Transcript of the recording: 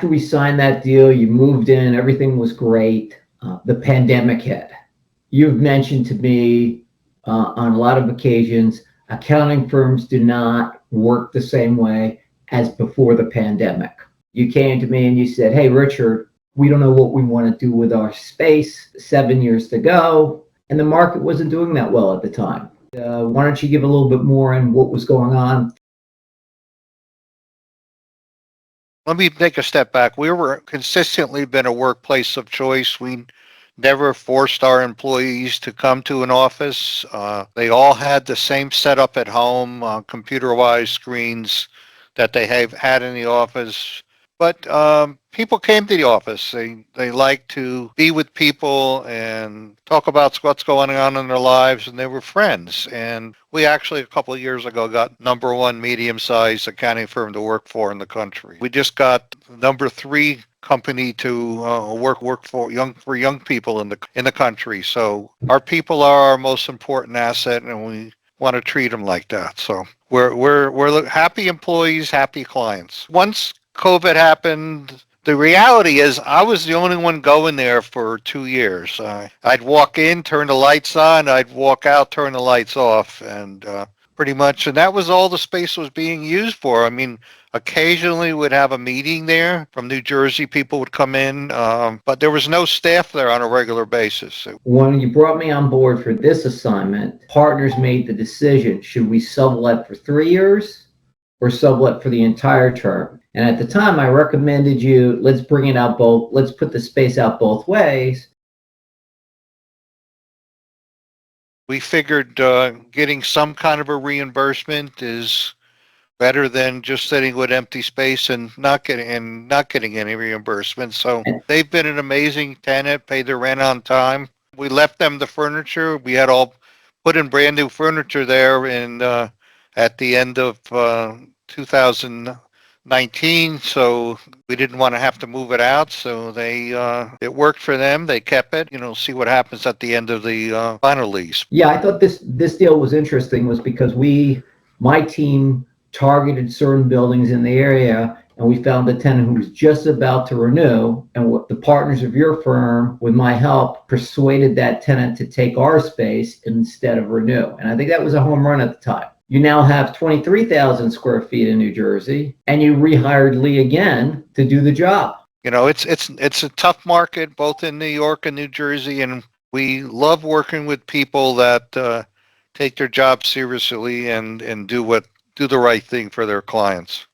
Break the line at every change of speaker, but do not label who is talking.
after we signed that deal, you moved in, everything was great. The pandemic hit. You've mentioned to me on a lot of occasions, accounting firms do not work the same way as before the pandemic. You came to me and you said, hey, Richard, we don't know what we want to do with our space, 7 years to go. And the market wasn't doing that well at the time. Why don't you give a little bit more on what was going on?
Let me take a step back. We were consistently been a workplace of choice. We never forced our employees to come to an office. They all had the same setup at home, computer-wise screens that they have had in the office. But people came to the office. They like to be with people and talk about what's going on in their lives, and they were friends. And we actually, a couple of years ago, got #1 medium-sized accounting firm to work for in the country. We just got #3 company to work for young people in the country. So our people are our most important asset, and we want to treat them like that. So we're happy employees, happy clients. Once COVID happened, the reality is I was the only one going there for 2 years. I'd walk in, turn the lights on, I'd walk out, turn the lights off, and pretty much, and that was all the space was being used for. I mean, occasionally we'd have a meeting there from New Jersey. People would come in, but there was no staff there on a regular basis.
When you brought me on board for this assignment, partners made the decision, should we sublet for 3 years or sublet for the entire term? And at the time I recommended you, let's bring it out both, let's put the space out both ways.
We figured getting some kind of a reimbursement is better than just sitting with empty space and not getting any reimbursement. So they've been an amazing tenant, paid their rent on time. We left them the furniture. We had all put in brand new furniture there in at the end of 2019. So we didn't want to have to move it out. So it worked for them. They kept it. See what happens at the end of the final lease.
Yeah, I thought this deal was interesting was because my team targeted certain buildings in the area, and we found a tenant who was just about to renew, and what the partners of your firm, with my help, persuaded that tenant to take our space instead of renew. And I think that was a home run at the time. You now have 23,000 square feet in New Jersey, and you rehired Lee again to do the job.
It's a tough market both in New York and New Jersey, and we love working with people that take their job seriously and do the right thing for their clients.